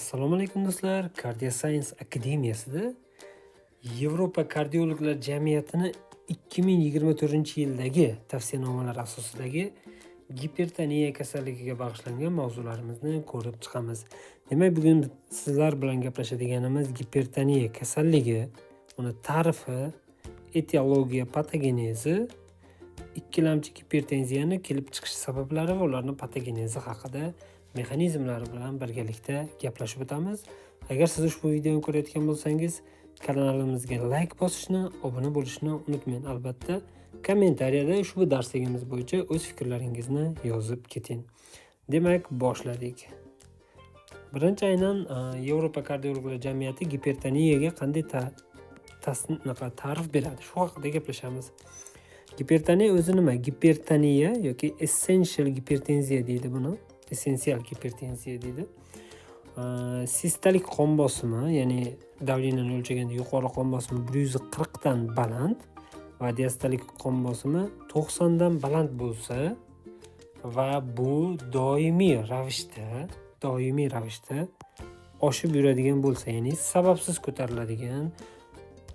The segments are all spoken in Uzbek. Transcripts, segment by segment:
Assalomu alaykum do'stlar. Cardioscience Akademiyasida Yevropa kardiologlar jamiyatini 2024-yildagi tavsiyanomalar asosidagi gipertoniya kasalligiga bag'ishlangan mavzularimizni ko'rib chiqamiz. Demak, bugun sizlar bilan gaplashadiganimiz gipertoniya kasalligi, uni ta'rifi, etiologiya, patogenezi, ikkilamchi gipertenziyani kelib chiqish sabablari va ularning patogenezi haqida mexanizmlari bilan birgalikda gaplashib o'tamiz. Agar siz ushbu videoni ko'rayotgan bo'lsangiz, kanalimizga like bosishni, obuna bo'lishni unutmang. Albatta, kommentariyada ushbu darsligimiz bo'yicha o'z fikrlaringizni yozib keting. Demak, boshladik. Birinchi aynan Yevropa kardiologlar jamiyati gipertoniyaga qanday ta'rif beradi? Shu haqida gaplashamiz. Gipertoniya o'zi nima? Gipertoniya yoki essential gipertenziya deydi buni. Essensial gipertenziya deydi. Sistolik qon bosimi, ya'ni davleniyani o'lchaganda yuqori qon bosimi 140 dan baland va diastolik qon bosimi 90 dan baland bo'lsa va bu doimiy ravishda oshib yuradigan bo'lsa, ya'ni sababsiz ko'tariladigan,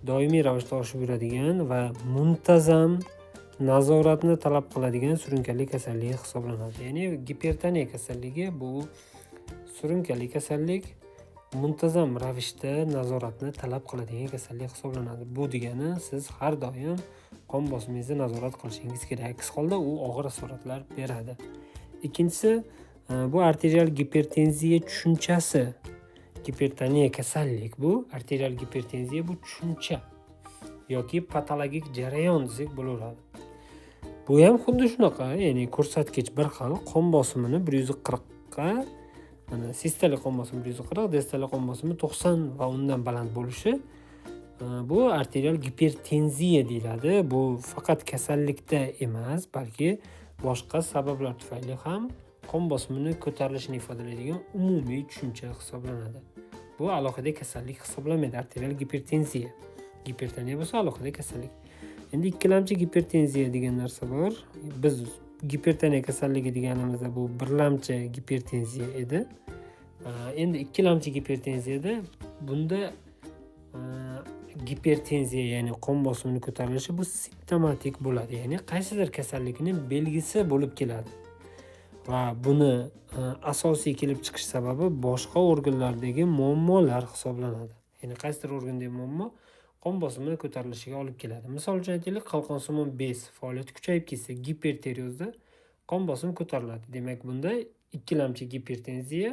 doimiy ravishda oshib yuradigan va muntazam nazoratni talab qiladigan surunkali kasallik hisoblanadi. Ya'ni gipertoniya kasalligi bu surunkali kasallik, muntazam ravishda nazoratni talab qiladigan kasallik hisoblanadi. Bu degani siz har doim qon bosimingizni nazorat qilishingiz kerak. Aks holda u og'ir asoratlar beradi. Ikkinchisi, bu arterial gipertenziya tushunchasi. Gipertoniya kasallik bu, arterial gipertenziya bu tushuncha yoki patologik jarayon desak bo'laveradi. Bu ham xuddi shunaqa, ya'ni ko'rsatkich bir xil, qon bosimini 140 ga, sistolik qon bosimi 140, diastolik qon bosimi 90 va undan baland bo'lishi bu arterial gipertenziya deyiladi. Bu faqat kasallikda emas, balki boshqa sabablar tufayli ham qon bosimini ko'tarilishini ifodalaydigan umumiy tushuncha hisoblanadi. Bu alohida kasallik hisoblanmaydi, arterial gipertenziya. Gipertoniya bo'lsa alohida kasallik. Endi ikkilamchi gipertenziya degan narsa bor. Biz gipertoniya kasalligi deganimizda bu birlamchi gipertenziya edi. Endi ikkilamchi gipertenziyada bunda gipertenziya, ya'ni qon bosimini ko'tarilishi bu simptomatik bo'ladi. Ya'ni qaysidir kasallikning belgisi bo'lib keladi. Va buni asosiy kelib chiqish sababi boshqa organlardagi muammolar hisoblanadi. Ya'ni qaysidir organdagi muammo qon bosimini ko'tarilishiga olib keladi. Misol uchun aytaylik, qalqonsimon bez faoliyati kuchayib ketsa, giperteriozda qon bosimi ko'tariladi. Demak, bunda ikkilamchi gipertenziya,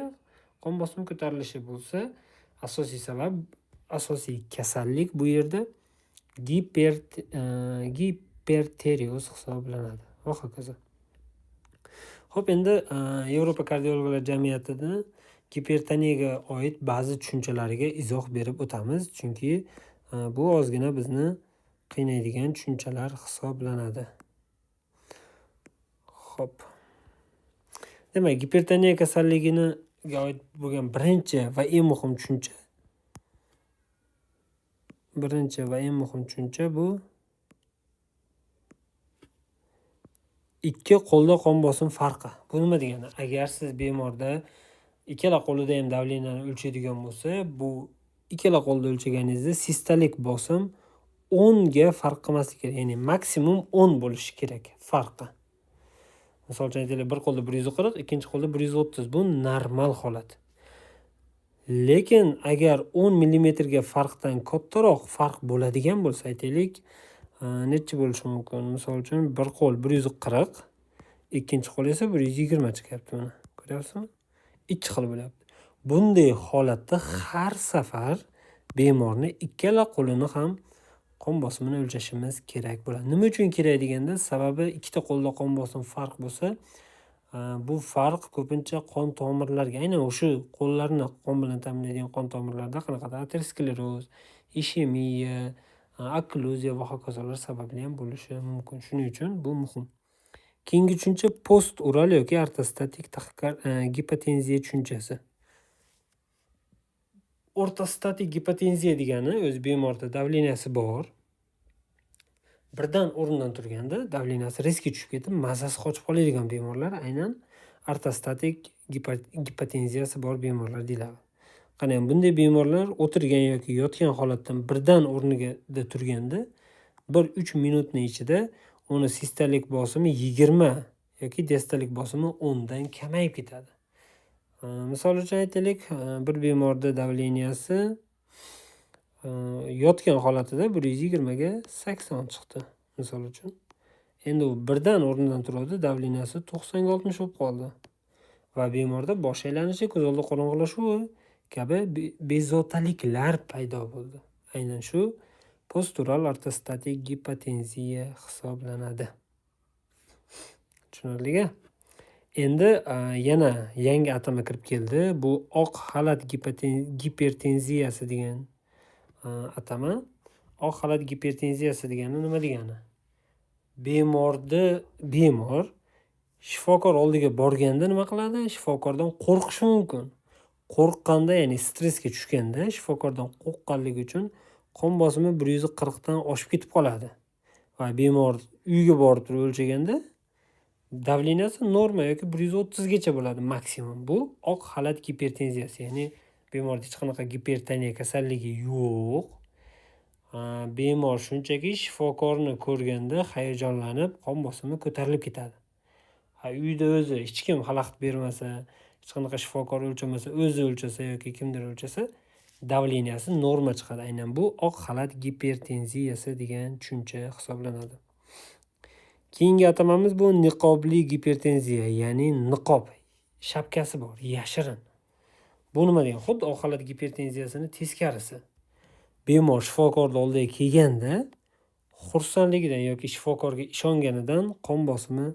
qon bosimi ko'tarilishi bo'lsa, asosiy sabab, asosiy kasallik bu yerda giperterioz hisoblanadi va hokazo. Xo'p, endi Yevropa kardiologlar jamiyatida gipertoniyaga oid ba'zi tushunchalariga izoh berib o'tamiz, chunki bu ozgina bizni qiynaydigan tushunchalar hisoblanadi. Xo'p. Demak, gipertoniya kasalligiga oid bo'lgan birinchi va eng muhim tushuncha bu ikki qo'lda qon bosim farqi. Bu nima degani? Agar siz bemorda ikkala qo'lida ham davleniyani o'lchaydigan bo'lsa, bu ikkala qo'lda o'lchaganingizda sistolik bosim 10 ga farq qilmasligi kerak. Ya'ni maksimum 10 bo'lishi kerak farqi. Misol uchun aytaylik, bir qo'lda 140, ikkinchi qo'lda 130. Bu normal holat. Lekin agar 10 mm ga farqdan kattaroq farq bo'ladigan bo'lsa, aytaylik, necha bo'lishi mumkin? Misol uchun bir qo'l 140, ikkinchi qo'l esa 120 chiqyapti mana. Ko'ryapsizmi? Ikki xil bo'lyapti. Bunday holatda har safar bemorni ikkala qo'lini ham qon bosimini o'lchashimiz kerak bo'ladi. Nima uchun kerak deganda, sababi ikkita qo'lda qon bosim farq bo'lsa, bu farq ko'pincha qon tomirlariga, aynan o'sha qo'llarni qon bilan ta'minlaydigan qon tomirlarida qanaqadir ateroskleroz, ishemiya, okkluziya va hokazolar sababli ham bo'lishi mumkin. Shuning uchun bu muhim. Keyingi tushuncha post-ural yoki ortostatik gipotenziya tushunchasi. Ortostatik gipotenziya degani, o'z bemorda davleniyasi bor. Birdan o'rnidan turganda davleniyasi riski tushib ketib, mazasi qochib qoladigan bemorlar aynan ortostatik gipotenziyasi bor bemorlar deyiladi. Qarang, bunday bemorlar o'tirgan yoki yotgan holatdan birdan o'rnida turganda 1-3 minutning ichida uni sistolik bosimi 20 yoki diastalik bosimi 10 dan kamayib ketadi. Misol uchun aytaylik, bir bemorda davleniyasi yotgan holatida 120 ga 80 chiqdi, misol uchun. Endi u birdan o'rnidan turadi, davleniyasi 90 ga 60 bo'lib qoldi. Va bemorda bosh aylanishi, ko'z oldi qorong'ilashuvi kabi bezovtaliklar paydo bo'ldi. Aynan shu postural ortostatik gipotenziya hisoblanadi. Tushunarlimi? Endi yana yangi atama kirib keldi. Bu oq xalat gipertenziyasi degan atama. Oq xalat gipertenziyasi degani nima degani? Bemor shifokor oldiga borganda nima qiladi? Shifokordan qo'rqishi mumkin. Qo'rqqanda, ya'ni stressga tushganda shifokordan qo'rqqanligi uchun qon bosimi 140 dan oshib ketib qoladi. Va bemor uyga borib turib o'lchaganda davleniyasi norma yoki 130 gacha bo'ladi maksimum. Bu oq xalat gipertenziyasi, ya'ni bemorda hech qanaqa gipertoniya kasalligi yo'q. Bemor shunchaki shifokorni ko'rganda hayajonlanib, qon bosimi ko'tarilib ketadi. Uyda o'zi hech kim xalaqit bermasa, hech qanaqa shifokor o'lchamasa, o'zi o'lchasa yoki kimdir o'lchasa, davleniyasi norma chiqadi. Aynan bu oq xalat gipertenziyasi degan tushuncha hisoblanadi. Keyingi atamamiz bu niqobli gipertenziya, ya'ni niqob shapkasi bor, yashirin. Bu nima degani? Xuddi oq xalat gipertenziyasini teskarisi. Bemor shifokorning oldiga kelganda xursandligidan yoki shifokorga ishonganidan qon bosimi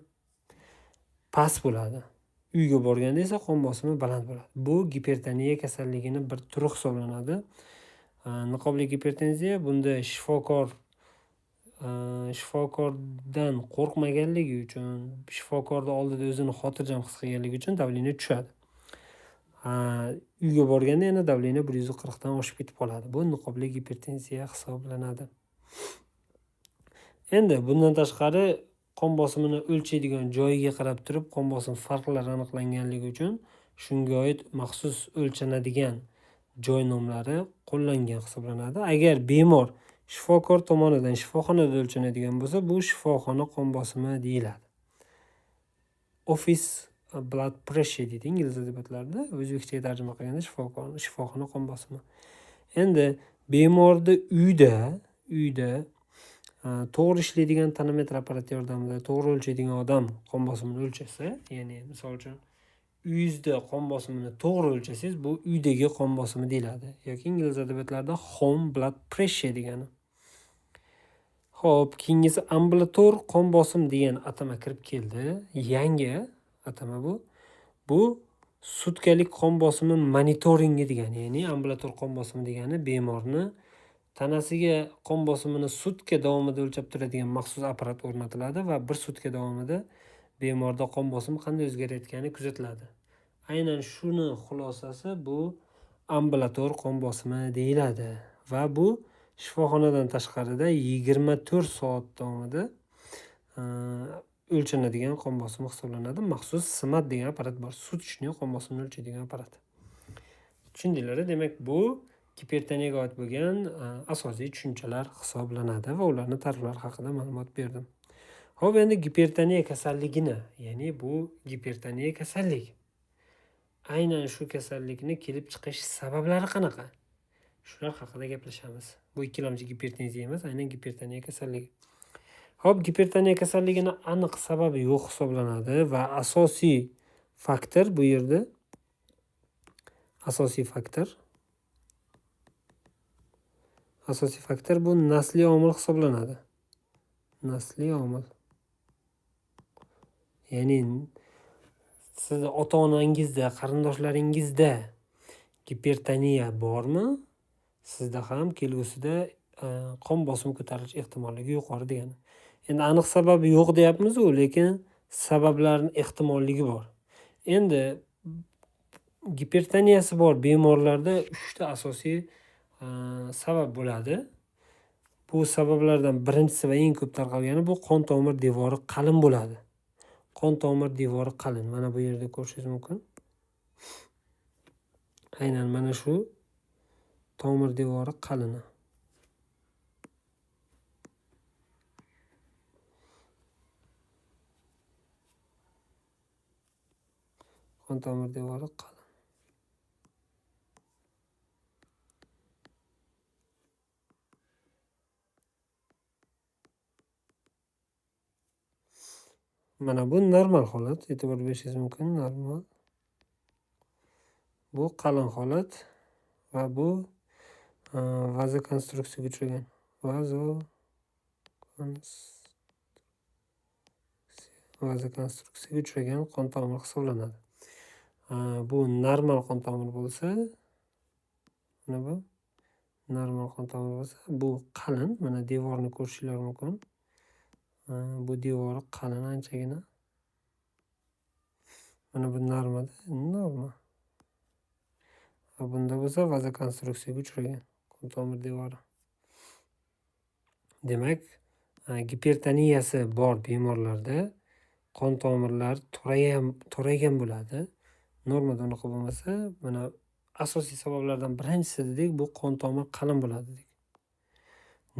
past bo'ladi. Uyga borganda esa qon bosimi baland bo'ladi. Bu gipertoniya kasalligining bir turi hisoblanadi. Niqobli gipertenziya bunda shifokordan qo'rqmaganligi uchun, shifokorning oldida o'zini xotirjam his qilganligi uchun davleniya tushadi. Uyga borganda yana davleniya 140 dan oshib ketib qoladi. Bu niqobli gipertenziya hisoblanadi. Endi bundan tashqari qon bosimini o'lchaydigan joyiga qarab turib qon bosim farqlari aniqlanganligi uchun shunga oid maxsus o'lchanadigan joy nomlari qo'llangan hisoblanadi. Agar bemor shifokor tomonidan shifoxonada o'lchanadigan bo'lsa, bu shifoxona qon bosimi deyiladi. Office blood pressure deydi ingliz adabiyotlarida, o'zbekchaga tarjima qilganda shifoxona qon bosimi. Endi bemorda uyda to'g'ri ishlaydigan tonometr apparati yordamida to'g'ri o'lchaydigan odam qon bosimini o'lchasa, ya'ni misol uchun uyingizda qon bosimini to'g'ri o'lchasangiz, bu uydagi qon bosimi deyiladi. Yoki ingliz adabiyotlarida home blood pressure degani. Xo'p, keyingisi ambulator qon bosim degan atama kirib keldi. Yangi atama bu. Bu sutkalik qon bosimi monitoringi degani, ya'ni ambulator qon bosimi degani bemorni tanasiga qon bosimini sutka davomida o'lchab turadigan maxsus apparat o'rnatiladi va bir sutka davomida bemorda qon bosimi qanday o'zgarayotgani kuzatiladi. Aynan shuni xulosasi bu ambulator qon bosimi deyiladi va bu shifoxonadan tashqarida 24 soat davomida o'lchanadigan qon bosimi hisoblanadi. Maxsus SMAT degan apparat bor. Sutishni qon bosimini o'lchaydigan apparat. Tushundinglar? Demak, bu gipertoniyaga oid bo'lgan asosiy tushunchalar hisoblanadi va ularning ta'riflari haqida ma'lumot berdim. Xo'p, endi gipertoniya kasalligini, ya'ni bu gipertoniya kasalligi. Aynan shu kasallikni kelib chiqish sabablari qanaqa? Shular haqida gaplashamiz. Bu ikkilamchi gipertenziya emas, aynan gipertoniya kasalligi. Xo'p, gipertoniya kasalligini aniq sababi yo'q hisoblanadi va asosiy faktor bu yerda asosiy faktor bu nasliy omil hisoblanadi. Nasliy omil. Ya'ni sizni ota-onangizda, qarindoshlaringizda gipertoniya bormi? Sizda ham kelgusida qon bosimi ko'tarilish ehtimolligi yuqori degani. Endi aniq sababi yo'q deyapmiz-ku, lekin sabablarning ehtimolligi bor. Endi gipertoniyasi bor bemorlarda 3 ta asosiy sabab bo'ladi. Bu sabablardan birinchisi va eng ko'p tarqalgani bu qon tomir devori qalin bo'ladi. Qon tomir devori qalin. Mana bu yerda ko'rishingiz mumkin. Aynan mana shu tomir devori qalini. Qon tomir devori qalin. Mana bu normal holat, e'tibor berishingiz mumkin, normal. Bu qalin holat va bu vazokonstruksiyaga uchragan. Vazokonstruksiyaga uchragan qon tomiri hisoblanadi. Bu normal qon tomiri bo'lsa, mana bu normal qon tomiri bo'lsa, bu qalin. Mana devorni ko'rishingiz mumkin. Bu devori qalin anchagina. Mana bu normal. Bunda bo'lsa vazokonstruksiyaga uchragan qon tomir devori. Demak, gipertoniyasi bor bemorlarda qon tomirlar toraygan bo'ladi. Normada unaqa bo'lmasa, mana asosiy sabablardan birinchisi dedik, bu qon tomir qalin bo'ladi dedik.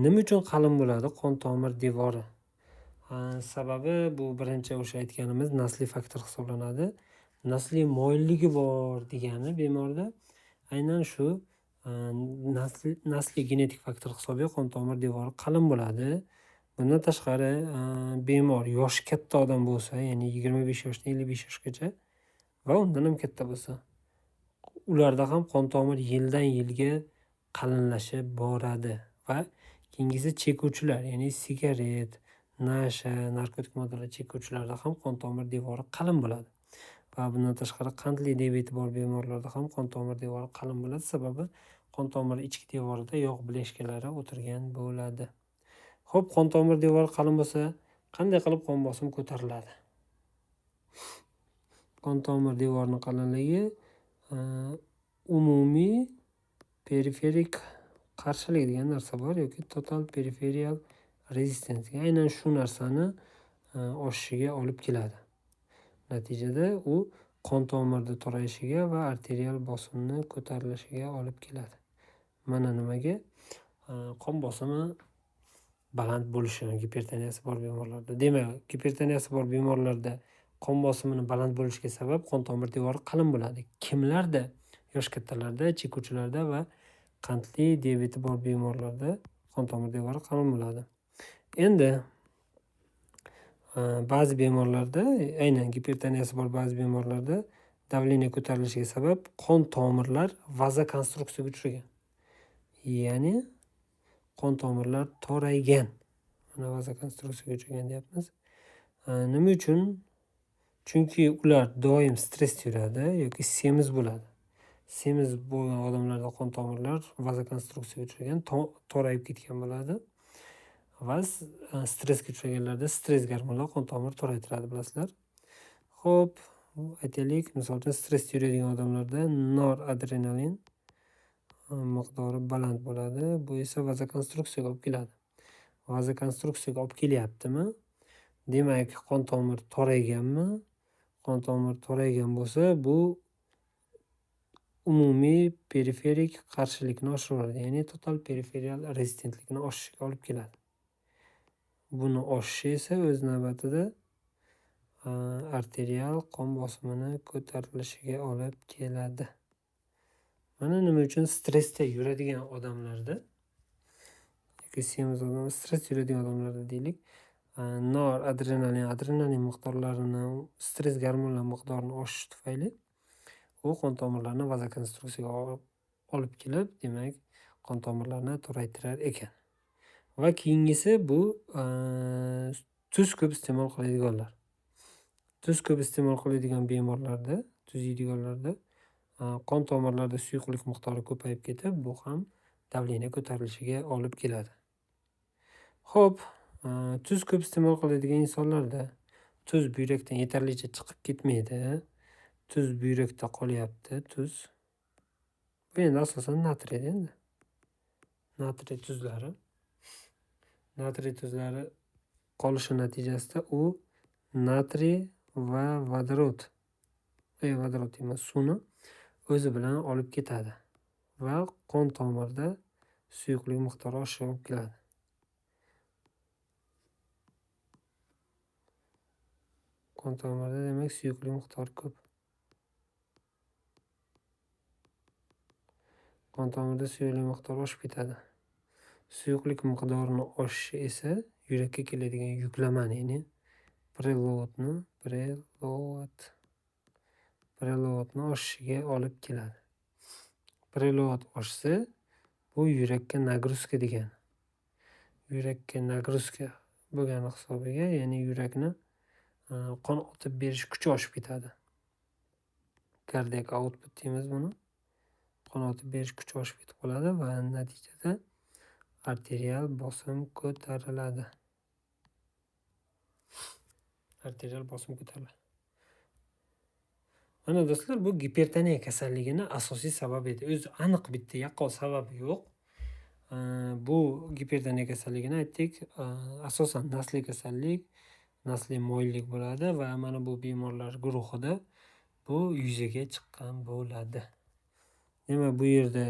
Nima uchun qalin bo'ladi qon tomir devori? Sababi bu birinchi o'sha aytganimiz nasliy faktor hisoblanadi. Nasliy moyilligi bor degani bemorda aynan shu nasliy genetik faktor hisobiga qon tomir devori qalin bo'ladi. Bundan tashqari bemor yoshi katta odam bo'lsa, ya'ni 25 yoshdan 55 yoshgacha va undan ham katta bo'lsa, ularda ham qon tomir yildan yilga qalinlashib boradi va keyingisi chekuvchilar, ya'ni sigaret, nasha, narkotik moddalar chekuvchilarda ham qon tomir devori qalin bo'ladi. Va bundan tashqari qandli diabeti bor bemorlarda ham qon tomir devori qalin bo'ladi. Sababi qon tomir ichki devorida yog' bilashkalari o'tirgan bo'ladi. Xo'p, qon tomir devori qalin bo'lsa, qanday qilib qon bosimi ko'tariladi? Qon tomir devorining qalinligi umumiy periferik qarshilik degan narsa bor yoki total peripheral resistance. Aynan shu narsani oshishiga olib keladi. Natijada u qon tomirda torayishiga va arterial bosimni ko'tarilishiga olib keladi. Mana nimaga qon bosimi baland bo'lishi gipertoniyasi bor bemorlarda. Demak, gipertoniyasi bor bemorlarda qon bosimini baland bo'lishiga sabab qon tomir devori qalin bo'ladi. Kimlarda? Yosh kattalarda, chekuvchilarda va qandli diabeti bor bemorlarda qon tomir devori qalin bo'ladi. Endi ba'zi bemorlarda, aynan gipertoniyasi bor ba'zi bemorlarda davleniya ko'tarilishiga sabab qon tomirlar vazokonstruksiyaga uchragan. Ya'ni qon tomirlar toraygan. Mana vazokonstruksiyaga uchragan deyapmiz. Nima uchun? Chunki ular doim stressda yuradi yoki semiz bo'ladi. Semiz bo'lgan odamlarda qon tomirlar vazokonstruksiyaga uchragan, torayib ketgan bo'ladi. Va stressga uchraganlarda stress gormonlar qon tomir toraytiradi, bilasizlar. Xo'p, aytaylik, misol uchun stressda yuradigan odamlarda noradrenalin miqdori baland bo'ladi. Bu esa vazokonstruksiyaga olib keladi. Vazokonstruksiyaga olib kelyaptimi? Demak, qon tomir torayganmi? Qon tomir toraygan bo'lsa, bu umumiy periferik qarshilikni oshiradi, ya'ni total peripheral resistentlikni oshishiga olib keladi. Buni oshishi esa o'z navbatida arterial qon bosimini ko'tarilishiga olib keladi. Mana nima uchun stressda yuradigan odamlarda yoki semiz odamlar, stressda yuradigan odamlarda deylik, adrenalin miqdorlarini, stress gormonlar miqdorini oshishi tufayli u qon tomirlarni vazokonstruksiyaga olib kelib, demak, qon tomirlarni toraytirar ekan. Va keyingisi bu tuz ko'p iste'mol qiladiganlar. Tuz ko'p iste'mol qiladigan bemorlarda, tuz yeydiganlarda qon tomirlarida suyuqlik miqdori ko'payib ketib, bu ham davleniya ko'tarilishiga olib keladi. Xo'p, tuz ko'p iste'mol qiladigan insonlarda tuz buyrakdan yetarlicha chiqib ketmaydi. Tuz buyrakda qolyapti, tuz. Bu endi asosan natriyda endi. Natriy tuzlari. Natriy tuzlari qolishi natijasida u natriy va vodorod emas, suvni o'zi bilan olib ketadi. va qon tomirda suyuqlik miqdori oshishi olib keladi. Qon tomirda demak suyuqlik miqdori ko'p. Qon tomirda suyuqlik miqdori oshib ketadi. Suyuqlik miqdorini oshishi esa yurakka keladigan yuklamani, ya'ni preloadni oshishiga olib keladi. Preload oshsa, bu yurakka nagruzka degani. Yurakka nagruzka bo'lgani hisobiga, ya'ni yurakni qon otib berish kuchi oshib ketadi. Cardiac output deymiz buni. Qon otib berish kuchi oshib ketib qoladi va natijada arterial bosim ko'tariladi. Mana do'stlar, bu gipertoniya kasalligini asosiy sababi edi. O'zi aniq bitta yaqqol sababi yo'q. Bu gipertoniya kasalligini aytdik, asosan nasliy kasallik, nasliy moyillik bo'ladi va mana bu bemorlar guruhida bu yuzaga chiqqan bo'ladi. Demak, bu yerda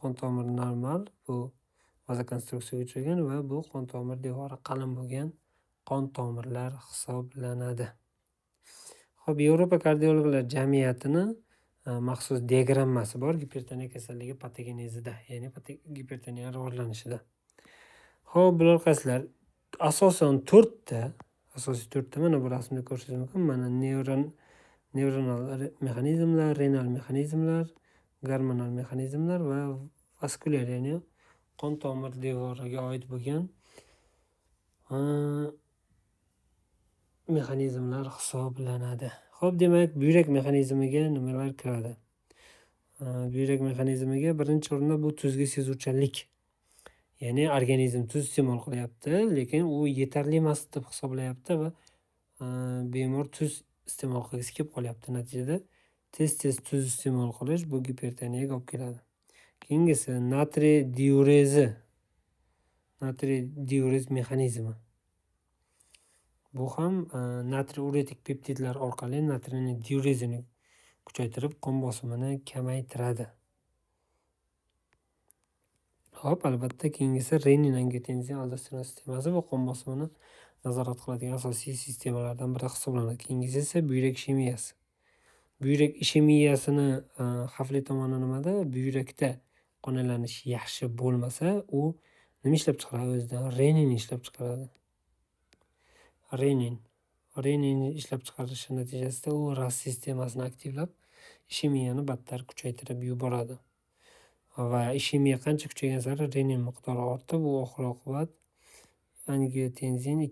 qon tomiri normal, bu vazokonstruksiyaga uchragan va bu qon tomir devori qalin bo'lgan qon tomirlar hisoblanadi. Xo'p, Yevropa kardiologlar jamiyatini maxsus diagrammasi bor gipertoniya kasalligi patogenezida, ya'ni gipertoniya rivojlanishida. Xo'p, bular qaysilar? Asosan asosiy 4 ta mana bu rasmda ko'rishingiz mumkin. Mana nevronal mexanizmlar, renal mexanizmlar, gormonal mexanizmlar va vaskulyar, ya'ni qon tomir devoriga oid bo'lgan mexanizmlar hisoblanadi. Xo'p, demak, buyrak mexanizmiga nimalar kiradi? Buyrak mexanizmiga birinchi o'rinda bu tuzga sezuvchanlik. Ya'ni organizm tuz iste'mol qilyapti, lekin u yetarli emas deb hisoblayapti va bemor tuz iste'mol qilgisi kelib qolyapti. Natijada tez tuz iste'mol qilish bu gipertoniyaga olib keladi. Keyingisi natriy diurez mexanizmi. Bu ham natriy uretik peptidlar orqali natriyning diurezini kuchaytirib, qon bosimini kamaytiradi. Xo'p, albatta keyingisi renin angiotensin aldosteron sistemasi bu qon bosimini nazorat qiladigan asosiy sistemalardan biri hisoblanadi. Keyingisi esa buyrak ishemiyasi. Buyrak ishemiyasini xavfli tomoni nimada? Buyrakda qon aylanishi yaxshi bo'lmasa, u nima ishlab chiqaradi o'zidan? Renin ishlab chiqaradi. Renin ishlab chiqarishi natijasida u ras sistemasini aktivlab, ishemiyani battar kuchaytirib yuboradi. Va ishemiya qancha kuchaygan sari renin miqdori ortib, u oxir oqibat angiotensin 2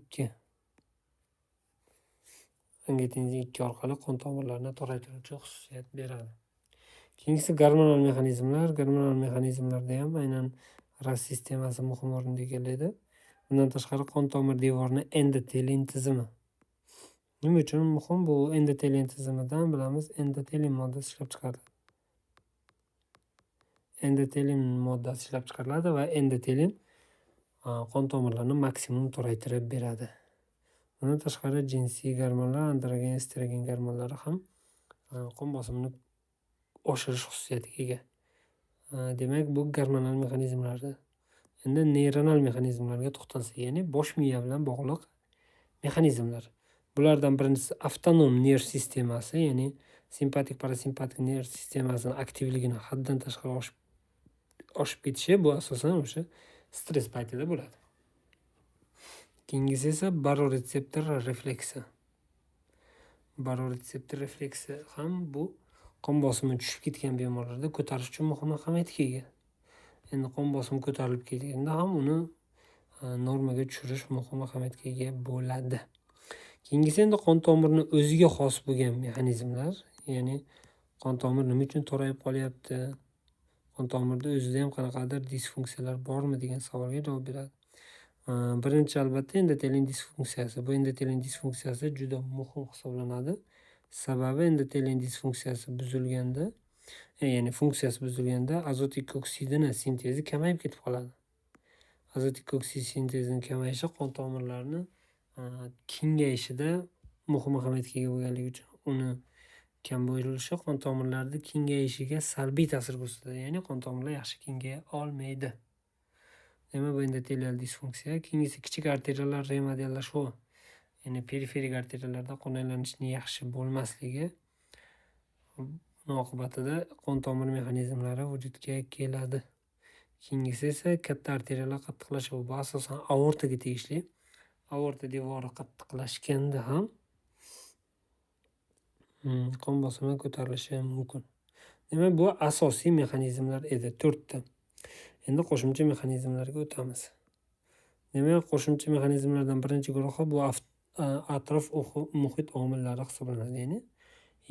orqali qon tomirlarini toraytiruvchi xususiyat beradi. Keyingisi gormonal mexanizmlar. Gormonal mexanizmlarda ham aynan ras sistemasi muhim o'rinda egallaydi. Bundan tashqari qon tomir devorini endotelin tizimi. Nima uchun muhim? Bu endotelin tizimidan bilamiz, endotelin moddasi ishlab chiqariladi. Endotelin moddasi ishlab chiqariladi va endotelin qon tomirlarini maksimum toraytirib beradi. Bundan tashqari jinsiy gormonlar, androgen, estrogen gormonlari ham qon bosimini oshirish xususiyatiga ega. Demak, bu gormonal mexanizmlardir. Endi neyronal mexanizmlarga to'xtalsak, ya'ni bosh miya bilan bog'liq mexanizmlar. Bulardan birinchisi avtonom nerv sistemasi, ya'ni simpatik parasimpatik nerv sistemasini aktivligini haddan tashqari oshib ketishi, bu asosan o'sha stress paytida bo'ladi. Keyingisi esa baroretseptor refleksi. Baroretseptor refleksi ham bu qon bosimi tushib ketgan bemorlarda ko'tarish uchun muhim ahamiyatga ega. Endi qon bosimi ko'tarilib ketganda ham uni normaga tushirish muhim ahamiyatga ega bo'ladi. Keyingisi endi qon tomirini o'ziga xos bo'lgan mexanizmlar, ya'ni qon tomir nima uchun torayib qolyapti? Qon tomirda o'zida ham qanaqadir disfunksiyalar bormi degan savolga javob beradi. Birinchi albatta endotelin disfunksiyasi. Bu endotelin disfunksiyasi juda muhim hisoblanadi. Sababi endotelin disfunksiyasi buzilganda, ya'ni funksiyasi buzilganda azotik oksidini sintezi kamayib ketib qoladi. Azotik oksid sintezining kamayishi qon tomirlarini kengayishida muhim ahamiyatga ega bo'lganligi uchun uni kam bo'lishi qon tomirlarida kengayishiga salbiy ta'sir ko'rsatadi, ya'ni qon tomirlar yaxshi kengaya olmaydi. Demak, bu endotelial disfunksiya. Keyingisi kichik arteriyalar remodelyashuvi, ya'ni periferik arteriyalarda qon aylanishini yaxshi bo'lmasligi oqibatida qon tomir mexanizmlari vujudga keladi. Keyingisi esa katta arteriyalar qattiqlashuvi. Bu asosan aortaga tegishli. Aorta devori qattiqlashganda ham qon bosimi ko'tarilishi mumkin. Demak, bu asosiy mexanizmlar edi, 4 ta. Endi qo'shimcha mexanizmlarga o'tamiz. Demak, qo'shimcha mexanizmlardan birinchi guruhi bu atrof muhit omillari hisoblanadi, ya'ni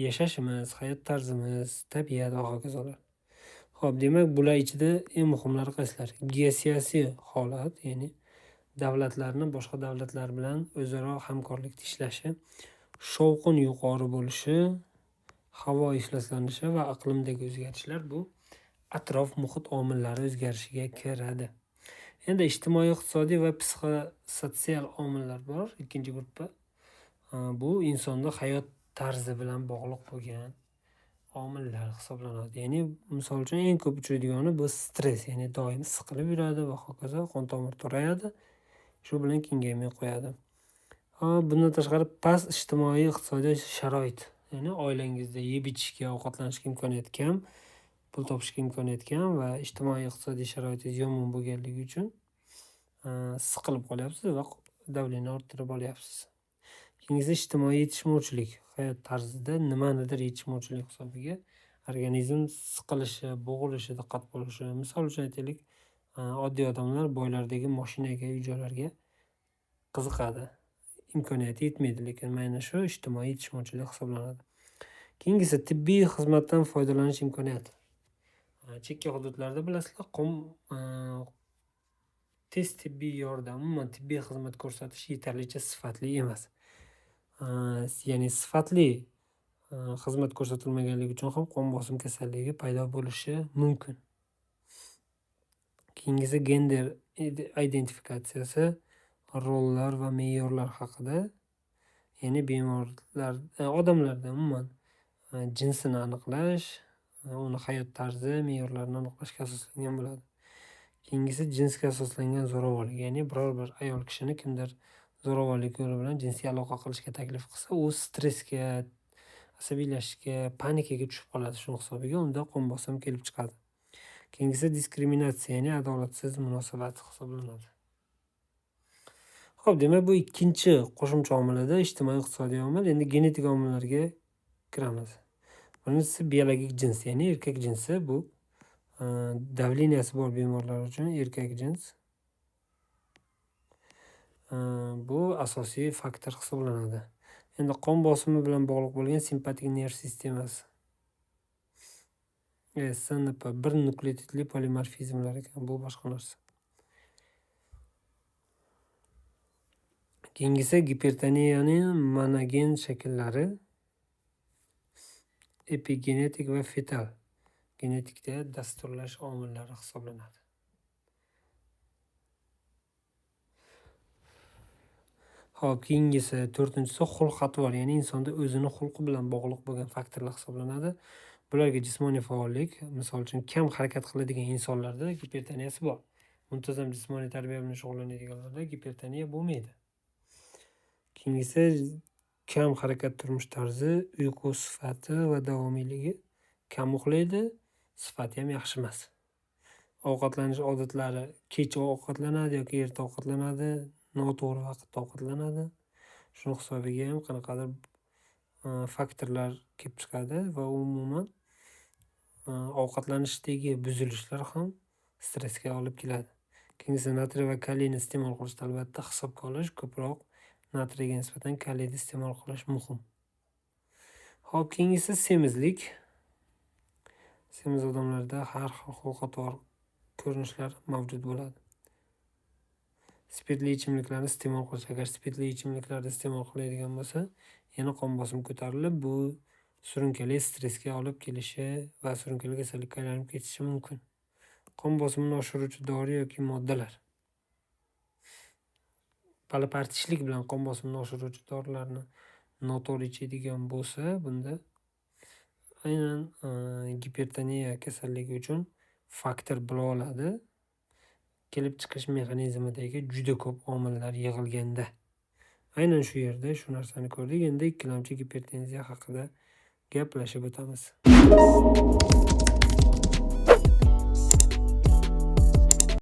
yashashimiz, hayot tarzimiz, tabiat va hokazolar. Xo'p, demak, bular ichida eng muhimlari qaysilar? Geosiyosiy holat, ya'ni davlatlarning boshqa davlatlar bilan o'zaro hamkorlikda ishlashi, shovqin yuqori bo'lishi, havo ifloslanishi va iqlimdagi o'zgarishlar bu atrof muhit omillari o'zgarishiga kiradi. Endi ijtimoiy, iqtisodiy va psixosotsial omillar bor, ikkinchi guruhda. Bu insonda hayot tarzi bilan bog'liq bo'lgan omillar hisoblanadi. Ya'ni misol uchun eng ko'p uchraydigani bu stress, ya'ni doim siqilib yuradi va hokazo, qon tomir torayadi, shu bilan kengaymay qo'yadi. Bundan tashqari past ijtimoiy iqtisodiy sharoit, ya'ni oilangizda yeb ichishga, ovqatlanishga imkoniyat kam, pul topishga imkoniyat kam va ijtimoiy iqtisodiy sharoitingiz yomon bo'lganligi uchun siqilib qolyapsiz va davleni orttirib olyapsiz. Keyingisi ijtimoiy yetishmovchilik. Hayot tarzida nimanidir yetishmovchilik hisobiga organizm siqilishi, bo'g'ilishi, diqqat bo'lishi. Misol uchun aytaylik, oddiy odamlar boylardagi mashinaga, uy-joylarga qiziqadi. Imkoniyati yetmaydi, lekin mana shu ijtimoiy yetishmovchilik hisoblanadi. Keyingisi tibbiy xizmatdan foydalanish imkoniyati. Chekka hududlarda bilasizlar, tez tibbiy yordam, umuman tibbiy xizmat ko'rsatish yetarlicha sifatli emas. Ya'ni sifatli xizmat ko'rsatilmaganligi uchun ham qon bosim kasalligi paydo bo'lishi mumkin. Keyingisi gender identifikatsiyasi, rollar va me'yorlar haqida. Ya'ni bemorlar, odamlarda umuman jinsini aniqlash, uni hayot tarzi, me'yorlarini aniqlashga asoslangan bo'ladi. Keyingisi jinsga asoslangan zo'ravonlik, ya'ni biror bir ayol kishini kimdir zo'ravonlik yo'li bilan jinsiy aloqa qilishga taklif qilsa, u stressga, asabiylashishga, panikaga tushib qoladi shu hisobiga, unda qon bosim kelib chiqadi. Keyingisi diskriminatsiya, ya'ni adolatsiz munosabat hisoblanadi. Xo'p, demak, bu ikkinchi qo'shimcha omil edi, ijtimoiy iqtisodiy omil. Endi genetik omillarga kiramiz. Birinchisi biologik jins, ya'ni erkak jinsi. Bu davleniyasi bor bemorlar uchun erkak jins bu asosiy faktor hisoblanadi. Endi qon bosimi bilan bog'liq bo'lgan simpatik nerv sistemasi. SNP bir nukleotidli polimorfizmlar ekan, bu boshqa narsa. Keyingisi gipertoniyaning monogen shakllari, epigenetik va fetal genetikda dasturlash omillari hisoblanadi. Xo'p, keyingisi 4-inchisi xulq-atvor, ya'ni insonda o'zini xulqi bilan bog'liq bo'lgan faktorlar hisoblanadi. Bularga jismoniy faollik, misol uchun kam harakat qiladigan insonlarda gipertoniyasi bor. Muntazam jismoniy tarbiya bilan shug'ullanadiganlarda gipertoniya bo'lmaydi. Keyingisi kam harakat turmush tarzi, uyqu sifati va davomiyligi, kam uxlaydi, sifati ham yaxshi emas. Ovqatlanish odatlari, kech ovqatlanadi yoki erta ovqatlanadi, noto'g'ri vaqtda ovqatlanadi. Shuni hisobiga ham qanaqadir faktorlar kelib chiqadi va umuman ovqatlanishdagi buzilishlar ham stressga olib keladi. Keyingisi natriy va kaliyni iste'mol qilishda albatta hisobga olish, ko'proq natriyga nisbatan kaliyni iste'mol qilish muhim. Xo'p, keyingisi semizlik. Semiz odamlarda har xil xulq-atvor ko'rinishlar mavjud bo'ladi. Spirtli ichimliklarni iste'mol qilish, agar spirtli ichimliklarni iste'mol qiladigan bo'lsa, yana qon bosimi ko'tarilib, bu surunkali stressga olib kelishi va surunkali kasallikka aylanib ketishi mumkin. Qon bosimini oshiruvchi dori yoki moddalar. Palapartishlik bilan qon bosimini oshiruvchi dorilarni noto'g'ri ichadigan bo'lsa, bunda aynan gipertoniya kasalligi uchun faktor bo'la oladi. Kelib chiqish mexanizmidagi juda ko'p omillar yig'ilganda. Aynan shu yerda shu narsani ko'rdik. Endi ikkilamchi gipertenziya haqida gaplashib o'tamiz.